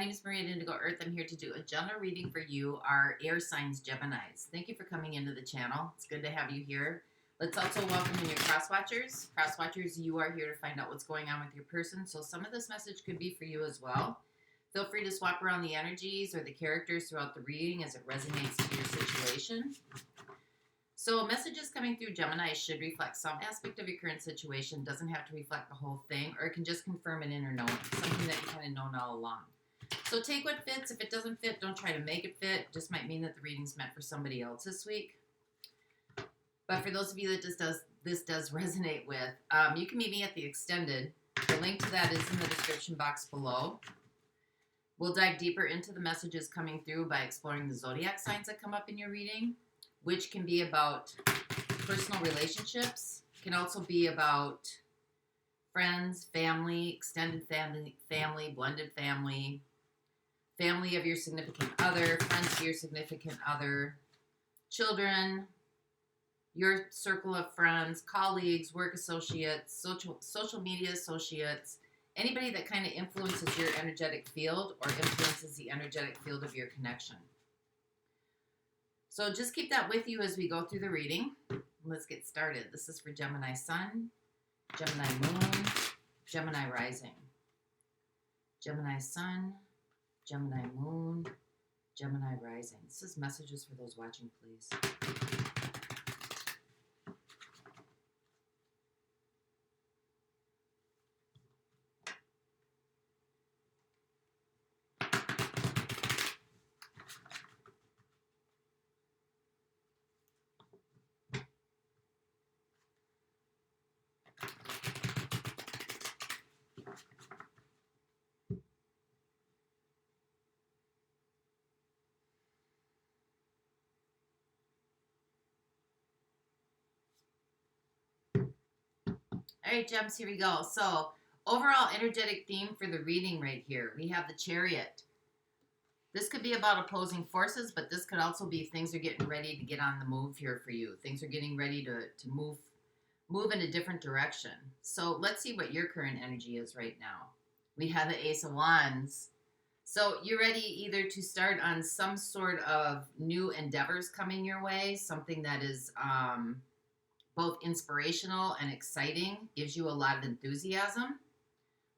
name is MaryJo Earth. I'm here to do a general reading for you, our air signs Geminis. Thank you for coming into the channel. It's good to have you here. Let's also welcome in your cross-watchers. Cross-watchers, you are here to find out what's going on with your person, so some of this message could be for you as well. Feel free to swap around the energies or the characters throughout the reading as it resonates to your situation. So messages coming through Gemini should reflect some aspect of your current situation. Doesn't have to reflect the whole thing, or it can just confirm an inner knowing, something that you kind of known all along. So take what fits. If it doesn't fit, don't try to make it fit. Just might mean that the reading's meant for somebody else this week. But for those of you that this does resonate with, you can meet me at the extended. The link to that is in the description box below. We'll dive deeper into the messages coming through by exploring the zodiac signs that come up in your reading, which can be about personal relationships, can also be about friends, family, extended family, blended family, family of your significant other, friends of your significant other, children, your circle of friends, colleagues, work associates, social media associates, anybody that kind of influences your energetic field or influences the energetic field of your connection. So just keep that with you as we go through the reading. Let's get started. This is for Gemini Sun, Gemini Moon, Gemini Rising. Gemini Sun, Gemini Moon, Gemini Rising. This is messages for those watching, please. All right, Gems, here we go. So, overall energetic theme for the reading right here. We have the Chariot. This could be about opposing forces, but this could also be things are getting ready to get on the move here for you. Things are getting ready to move in a different direction. So, let's see what your current energy is right now. We have the Ace of Wands. So, you're ready either to start on some sort of new endeavors coming your way, something that is both inspirational and exciting, gives you a lot of enthusiasm.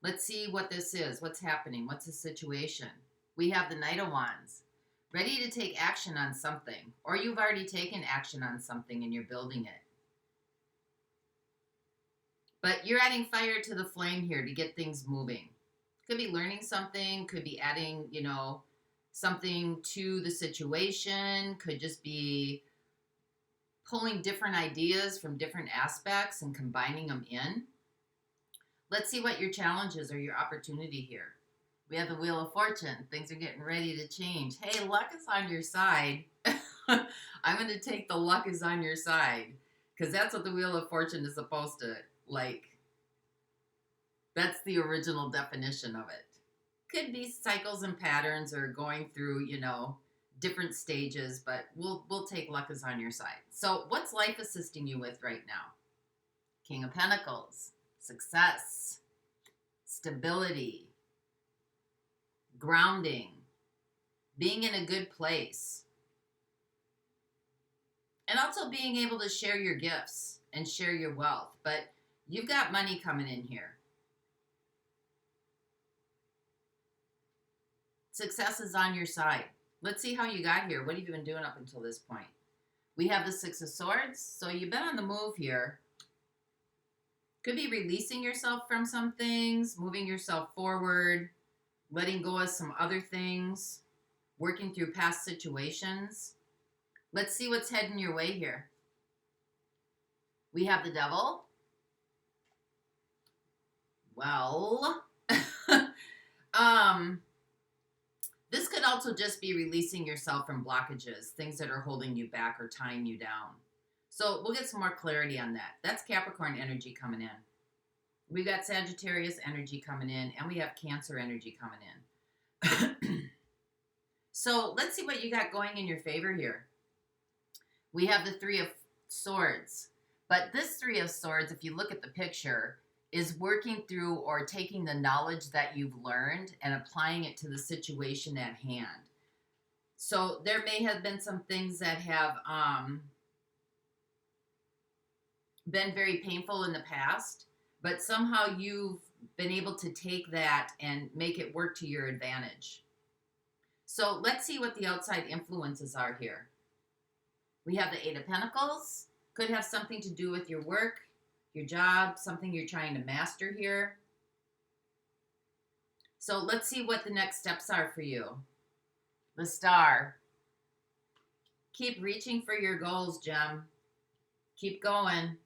Let's see what this is. What's happening? What's the situation? We have the Knight of Wands, ready to take action on something, or you've already taken action on something and you're building it. But you're adding fire to the flame here to get things moving. Could be learning something, could be adding, something to the situation, could just be pulling different ideas from different aspects and combining them in. Let's see what your challenges or your opportunity here. We have the Wheel of Fortune. Things are getting ready to change. Hey, luck is on your side. I'm going to take the luck is on your side because that's what the Wheel of Fortune is supposed to, that's the original definition of it. Could be cycles and patterns or going through, different stages, but we'll take luck is on your side. So what's life assisting you with right now? King of Pentacles, success, stability, grounding, being in a good place, and also being able to share your gifts and share your wealth. But you've got money coming in here. Success is on your side. Let's see how you got here. What have you been doing up until this point? We have the Six of Swords. So you've been on the move here. Could be releasing yourself from some things, moving yourself forward, letting go of some other things, working through past situations. Let's see what's heading your way here. We have the Devil. Well, this could also just be releasing yourself from blockages, things that are holding you back or tying you down. So we'll get some more clarity on that. That's Capricorn energy coming in. We've got Sagittarius energy coming in, and we have Cancer energy coming in. So let's see what you got going in your favor here. We have the Three of Swords. But this Three of Swords, if you look at the picture, is working through or taking the knowledge that you've learned and applying it to the situation at hand. So there may have been some things that have been very painful in the past, but somehow you've been able to take that and make it work to your advantage. So let's see what the outside influences are here. We have the Eight of Pentacles. Could have something to do with your work, your job, something you're trying to master here. So let's see what the next steps are for you. The Star. Keep reaching for your goals, Gem. Keep going.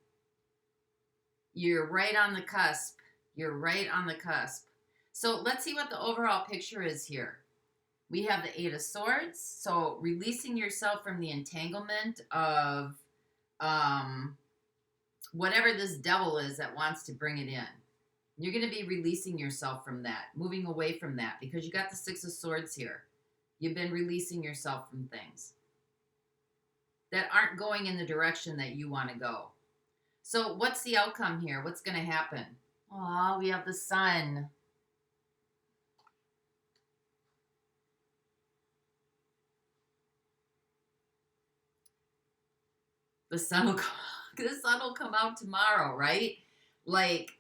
You're right on the cusp. You're right on the cusp. So let's see what the overall picture is here. We have the Eight of Swords. So releasing yourself from the entanglement of whatever this devil is that wants to bring it in. You're going to be releasing yourself from that, moving away from that, because you got the Six of Swords here. You've been releasing yourself from things that aren't going in the direction that you want to go. So what's the outcome here? What's going to happen? Oh, we have the Sun. The sun will come out tomorrow, right? Like,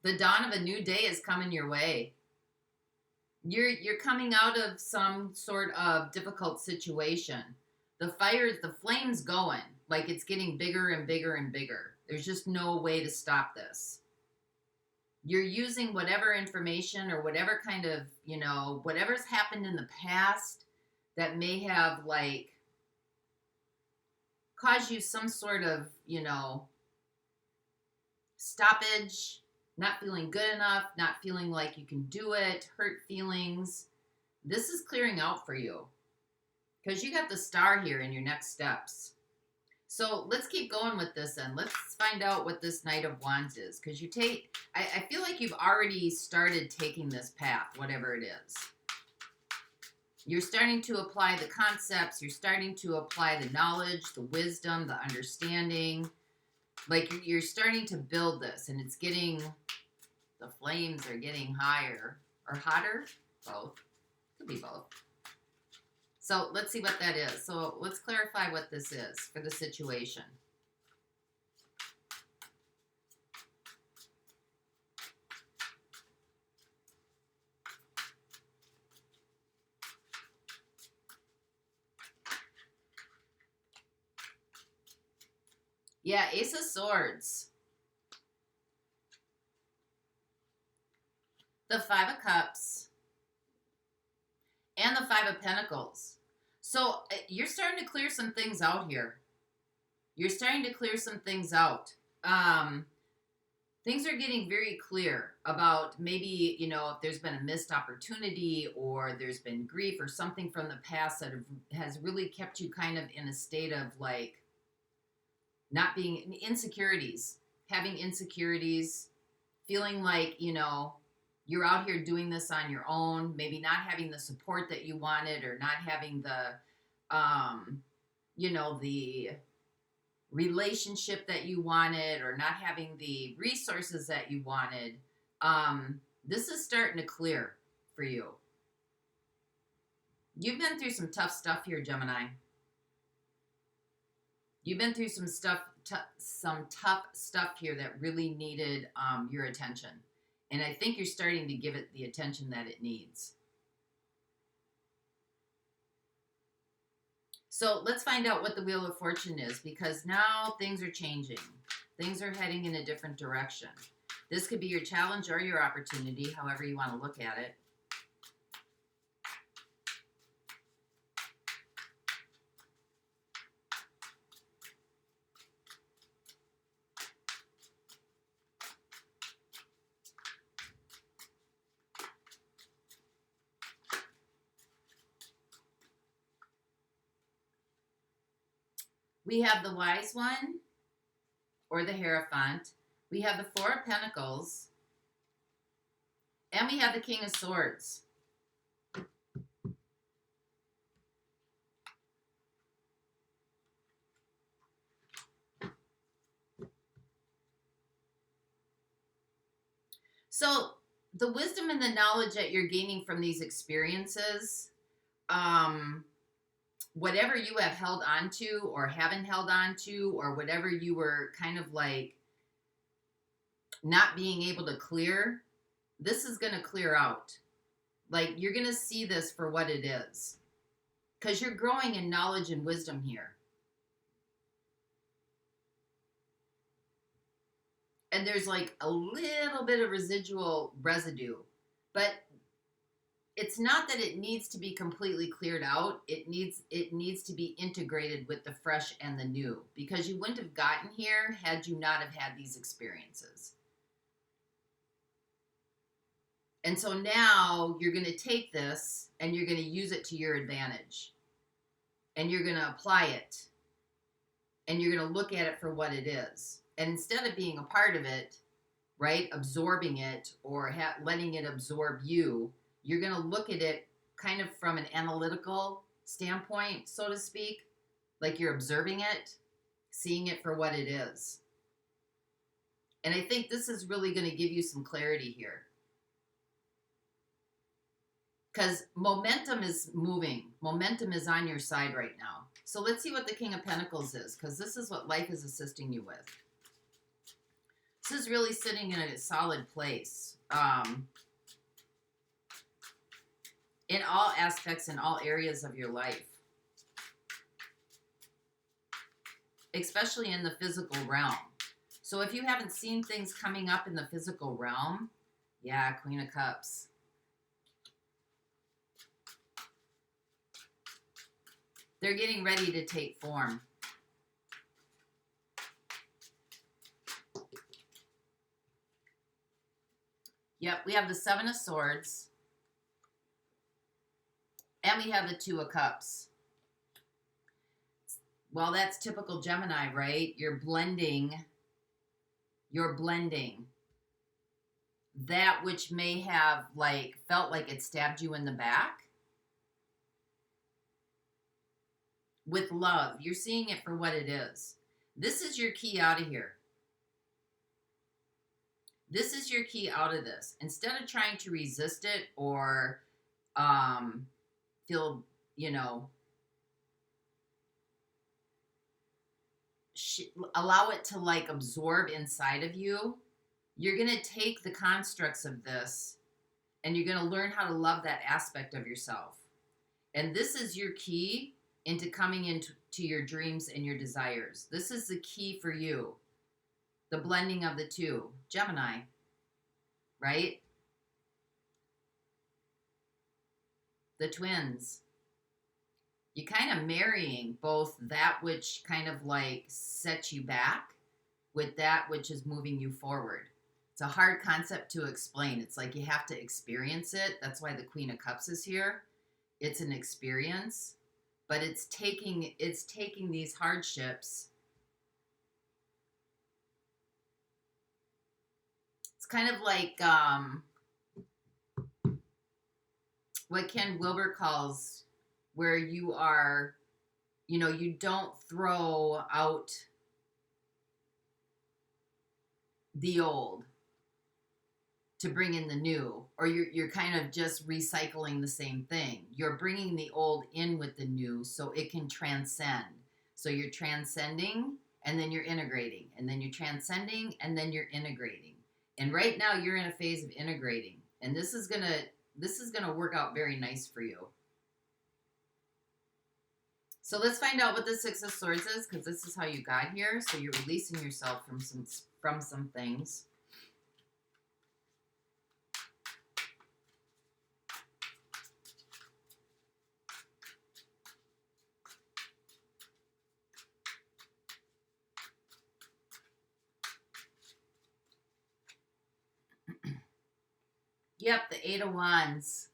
the dawn of a new day is coming your way. You're coming out of some sort of difficult situation. The flame's going. Like, it's getting bigger and bigger and bigger. There's just no way to stop this. You're using whatever information or whatever kind of, whatever's happened in the past that may have, like, cause you some sort of, stoppage, not feeling good enough, not feeling like you can do it, hurt feelings. This is clearing out for you because you got the Star here in your next steps. So let's keep going with this then. Let's find out what this Knight of Wands is, because I feel like you've already started taking this path, whatever it is. You're starting to apply the concepts. You're starting to apply the knowledge, the wisdom, the understanding. Like, you're starting to build this, and it's getting, the flames are getting higher or hotter. Both. Could be both. So let's see what that is. So let's clarify what this is for the situation. Yeah, Ace of Swords. The Five of Cups. And the Five of Pentacles. So you're starting to clear some things out here. You're starting to clear some things out. Things are getting very clear about maybe, if there's been a missed opportunity or there's been grief or something from the past that has really kept you kind of in a state of, like, not being insecurities, having insecurities, feeling like, you're out here doing this on your own, maybe not having the support that you wanted or not having the, the relationship that you wanted or not having the resources that you wanted. This is starting to clear for you. You've been through some tough stuff here, Gemini. You've been through some tough stuff here that really needed your attention. And I think you're starting to give it the attention that it needs. So let's find out what the Wheel of Fortune is, because now things are changing. Things are heading in a different direction. This could be your challenge or your opportunity, however you want to look at it. We have the Wise One, or the Hierophant. We have the Four of Pentacles. And we have the King of Swords. So the wisdom and the knowledge that you're gaining from these experiences, whatever you have held on to or haven't held on to, or whatever you were kind of like not being able to clear, this is going to clear out. Like, you're going to see this for what it is, because you're growing in knowledge and wisdom here. And there's like a little bit of residual residue, but it's not that it needs to be completely cleared out. It needs to be integrated with the fresh and the new, because you wouldn't have gotten here had you not have had these experiences. And so now you're going to take this and you're going to use it to your advantage, and you're going to apply it, and you're going to look at it for what it is. And instead of being a part of it, right, absorbing it or letting it absorb you, you're going to look at it kind of from an analytical standpoint, so to speak, like you're observing it, seeing it for what it is. And I think this is really going to give you some clarity here, because momentum is moving. Momentum is on your side right now. So let's see what the King of Pentacles is, because this is what life is assisting you with. This is really sitting in a solid place. In all aspects, in all areas of your life. Especially in the physical realm. So if you haven't seen things coming up in the physical realm, yeah, Queen of Cups. They're getting ready to take form. Yep, we have the Seven of Swords. And we have the Two of Cups. Well, that's typical Gemini, right? You're blending that which may have like felt like it stabbed you in the back with love. You're seeing it for what it is. This is your key out of here. This is your key out of this. Instead of trying to resist it or feel, allow it to like absorb inside of you, you're going to take the constructs of this and you're going to learn how to love that aspect of yourself. And this is your key into coming into your dreams and your desires. This is the key for you. The blending of the two. Gemini, right? The twins. You're kind of marrying both that which kind of like sets you back with that which is moving you forward. It's a hard concept to explain. It's like you have to experience it. That's why the Queen of Cups is here. It's an experience, but it's taking these hardships. It's kind of like what Ken Wilber calls where you are, you don't throw out the old to bring in the new, or you're kind of just recycling the same thing. You're bringing the old in with the new so it can transcend. So you're transcending and then you're integrating, and then you're transcending and then you're integrating. And right now you're in a phase of integrating, and this is going to work out very nice for you. So let's find out what the Six of Swords is, because this is how you got here. So you're releasing yourself from some things. Yep, the Eight of Wands.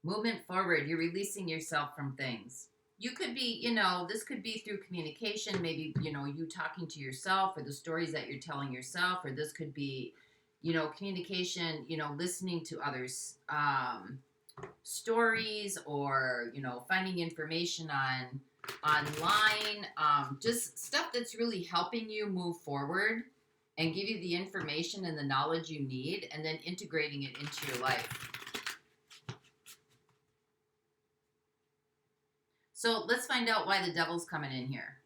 Movement forward. You're releasing yourself from things. You could be, this could be through communication, maybe, you talking to yourself, or the stories that you're telling yourself, or this could be, communication, listening to others' stories, or, finding information online, just stuff that's really helping you move forward and give you the information and the knowledge you need, and then integrating it into your life. So let's find out why the devil's coming in here.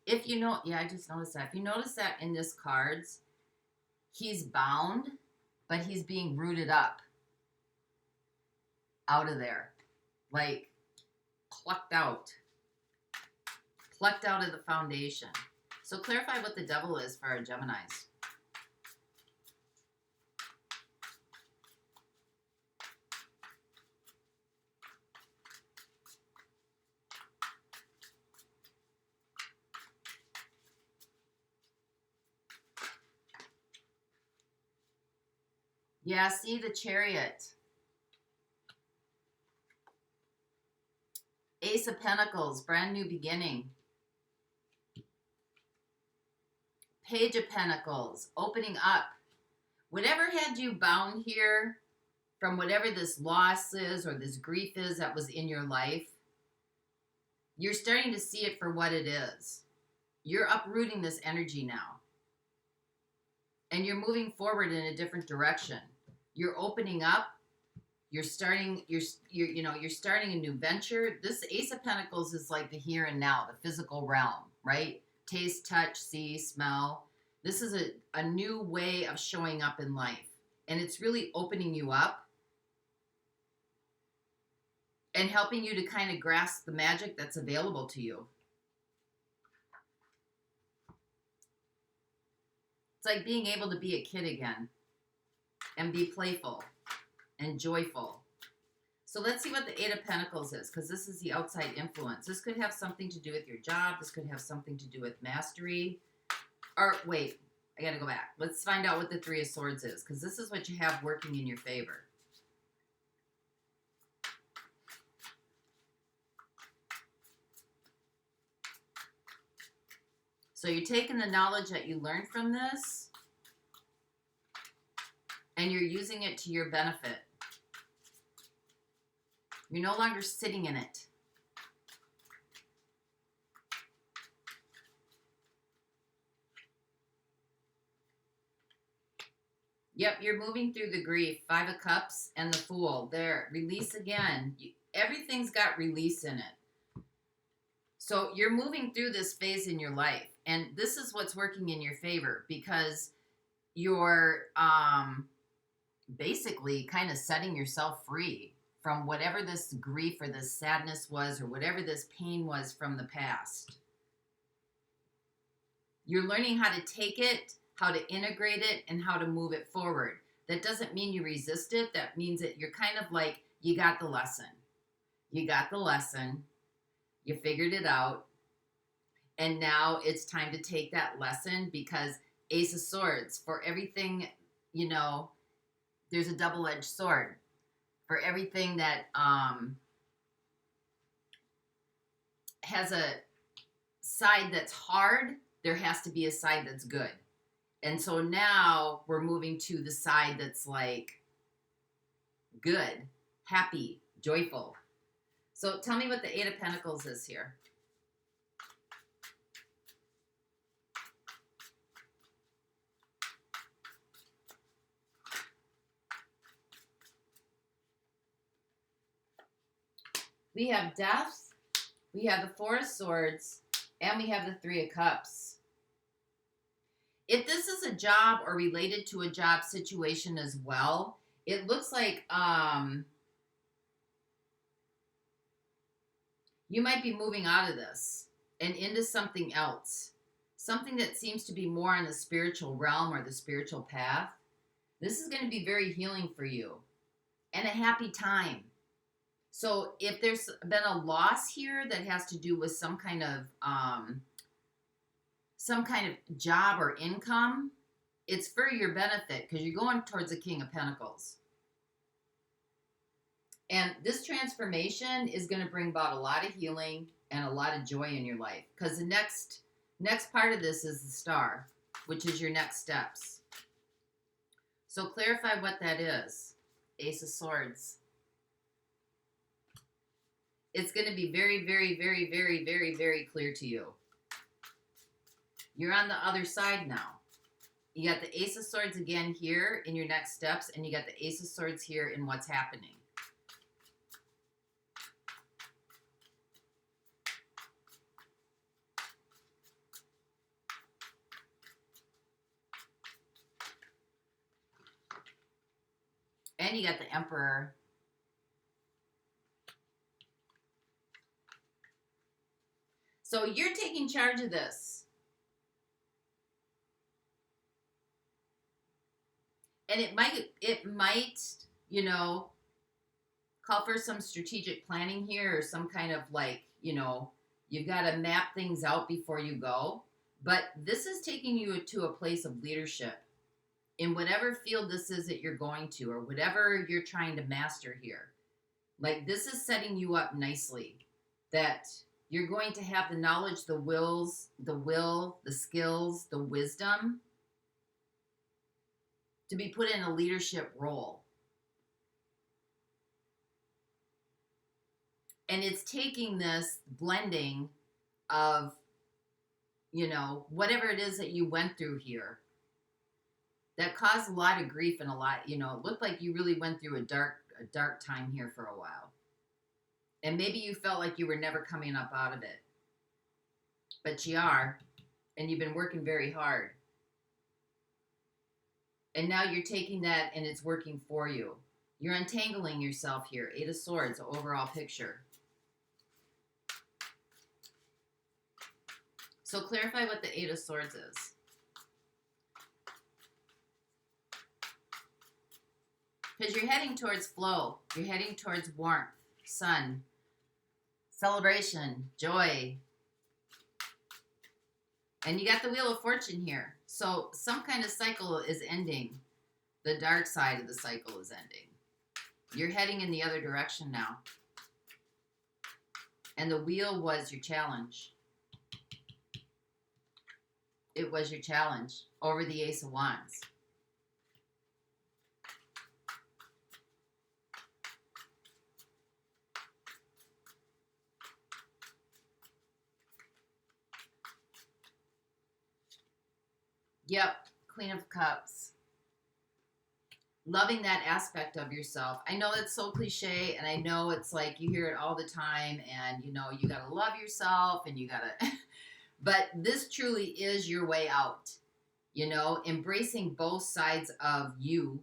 If you know, yeah, I just noticed that. If you notice that in this cards, he's bound, but he's being rooted up out of there. Like, plucked out of the foundation. So clarify what the devil is for our Geminis. Yeah, see the Chariot. Ace of Pentacles, brand new beginning. Page of Pentacles, opening up. Whatever had you bound here from whatever this loss is or this grief is that was in your life, you're starting to see it for what it is. You're uprooting this energy now. And you're moving forward in a different direction. You're opening up. You're starting starting a new venture. This Ace of Pentacles is like the here and now, the physical realm, right? Taste, touch, see, smell. This is a new way of showing up in life. And it's really opening you up and helping you to kind of grasp the magic that's available to you. It's like being able to be a kid again and be playful and joyful. So let's see what the Eight of Pentacles is, because this is the outside influence. This could have something to do with your job. This could have something to do with mastery. Or wait, I got to go back. Let's find out what the Three of Swords is, because this is what you have working in your favor. So you're taking the knowledge that you learned from this and you're using it to your benefit. You're no longer sitting in it. Yep, you're moving through the grief. Five of Cups and the Fool. There, release again. Everything's got release in it. So you're moving through this phase in your life. And this is what's working in your favor, because you're basically kind of setting yourself free from whatever this grief or this sadness was, or whatever this pain was from the past. You're learning how to take it, how to integrate it, and how to move it forward. That doesn't mean you resist it. That means that you're kind of like, you got the lesson. You got the lesson. You figured it out. And now it's time to take that lesson, because Ace of Swords, for everything, you know, there's a double-edged sword. For everything that has a side that's hard, there has to be a side that's good. And so now we're moving to the side that's like good, happy, joyful. So tell me what the Eight of Pentacles is here. We have Death, we have the Four of Swords, and we have the Three of Cups. If this is a job or related to a job situation as well, it looks like you might be moving out of this and into something else. Something that seems to be more on the spiritual realm or the spiritual path. This is going to be very healing for you and a happy time. So if there's been a loss here that has to do with some kind of job or income, it's for your benefit, because you're going towards the King of Pentacles. And this transformation is going to bring about a lot of healing and a lot of joy in your life, because the next part of this is the Star, which is your next steps. So clarify what that is. Ace of Swords. it's going to be very, very, very, very, very, very clear to you. You're on the other side now. You got the Ace of Swords again here in your next steps, and you got the Ace of Swords here in what's happening. And you got the Emperor. So you're taking charge of this. And it might, you know, call for some strategic planning here or some kind of like, you know, you've got to map things out before you go. But this is taking you to a place of leadership in whatever field this is that you're going to or whatever you're trying to master here. Like this is setting you up nicely that you're going to have the knowledge, the will, the skills, the wisdom to be put in a leadership role. And it's taking this blending of, you know, whatever it is that you went through here that caused a lot of grief and a lot, you know, it looked like you really went through a dark time here for a while. And maybe you felt like you were never coming up out of it. But you are, and you've been working very hard. And now you're taking that and it's working for you. You're untangling yourself here. Eight of Swords, the overall picture. So clarify what the Eight of Swords is. Because you're heading towards flow. You're heading towards warmth, sun, celebration, joy. And you got the Wheel of Fortune here. So some kind of cycle is ending. The dark side of the cycle is ending. You're heading in the other direction now. And the wheel was your challenge. It was your challenge over the Ace of Wands. Yep, Queen of Cups. Loving that aspect of yourself. I know it's so cliche, and I know it's like you hear it all the time, and you know, you gotta love yourself, and you gotta, but this truly is your way out. You know, embracing both sides of you.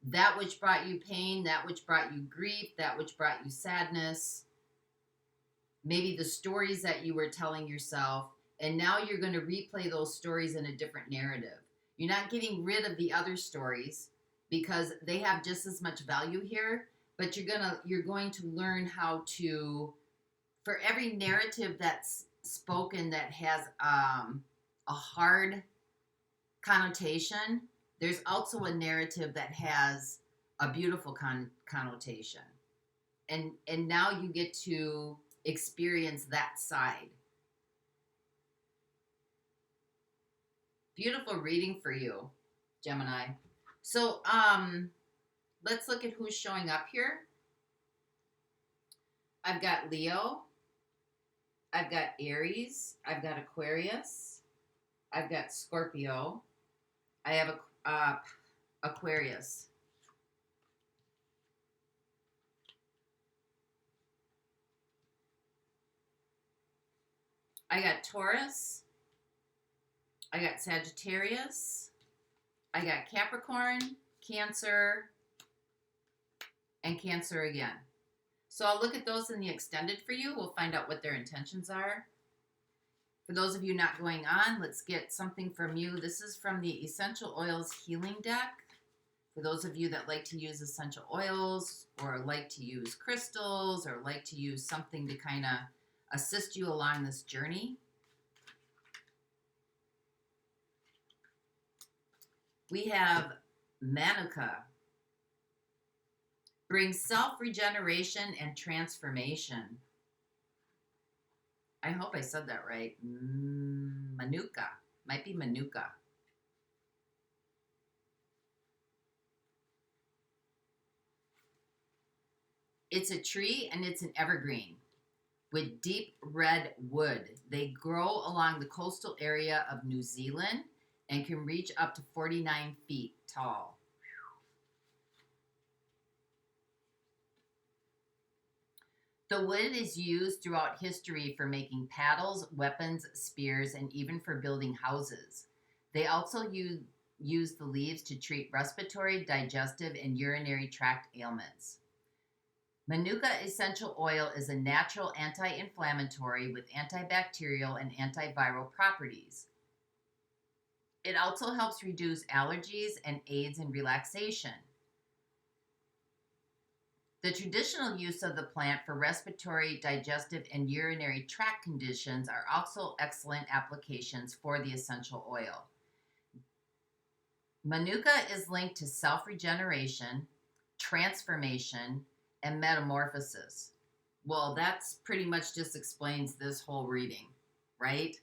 That which brought you pain, that which brought you grief, that which brought you sadness. Maybe the stories that you were telling yourself. And now you're going to replay those stories in a different narrative. You're not getting rid of the other stories because they have just as much value here, but you're going to learn how to, for every narrative that's spoken that has a hard connotation, there's also a narrative that has a beautiful connotation. And now you get to experience that side. Beautiful reading for you, Gemini. So, let's look at who's showing up here. I've got Leo. I've got Aries. I've got Aquarius. I've got Scorpio. I have Aquarius. I got Taurus. I got Sagittarius, I got Capricorn, Cancer, and Cancer again. So I'll look at those in the extended for you. We'll find out what their intentions are. For those of you not going on, let's get something from you. This is from the Essential Oils Healing Deck. For those of you that like to use essential oils or like to use crystals or like to use something to kind of assist you along this journey. We have Manuka. Brings self-regeneration and transformation. I hope I said that right. Manuka. Might be Manuka. It's a tree and it's an evergreen with deep red wood. They grow along the coastal area of New Zealand and can reach up to 49 feet tall. The wood is used throughout history for making paddles, weapons, spears, and even for building houses. They also use the leaves to treat respiratory, digestive, and urinary tract ailments. Manuka essential oil is a natural anti-inflammatory with antibacterial and antiviral properties. It also helps reduce allergies and aids in relaxation. The traditional use of the plant for respiratory, digestive, and urinary tract conditions are also excellent applications for the essential oil. Manuka is linked to self-regeneration, transformation, and metamorphosis. Well, that's pretty much just explains this whole reading, right?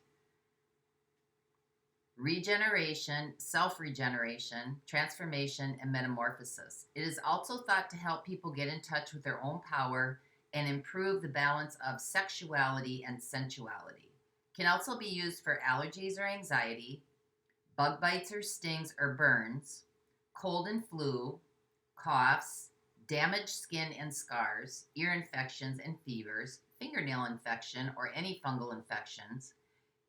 Regeneration, self-regeneration, transformation, and metamorphosis. It is also thought to help people get in touch with their own power and improve the balance of sexuality and sensuality. Can also be used for allergies or anxiety, bug bites or stings or burns, cold and flu, coughs, damaged skin and scars, ear infections and fevers, fingernail infection or any fungal infections,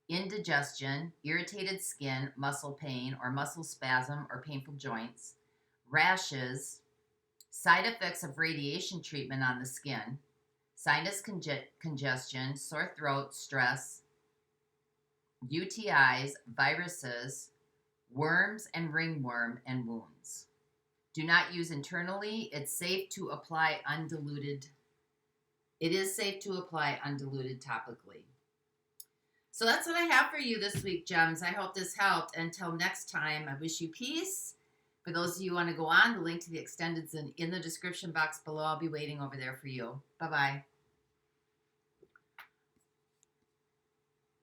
indigestion, irritated skin, muscle pain or muscle spasm or painful joints, rashes, side effects of radiation treatment on the skin, sinus congestion, sore throat, stress, UTIs, viruses, worms and ringworm, and wounds. Do not use internally. It's safe to apply undiluted. It is safe to apply undiluted topically. So that's what I have for you this week, gems. I hope this helped. Until next time, I wish you peace. For those of you who want to go on, the link to the extended's in the description box below. I'll be waiting over there for you. Bye-bye.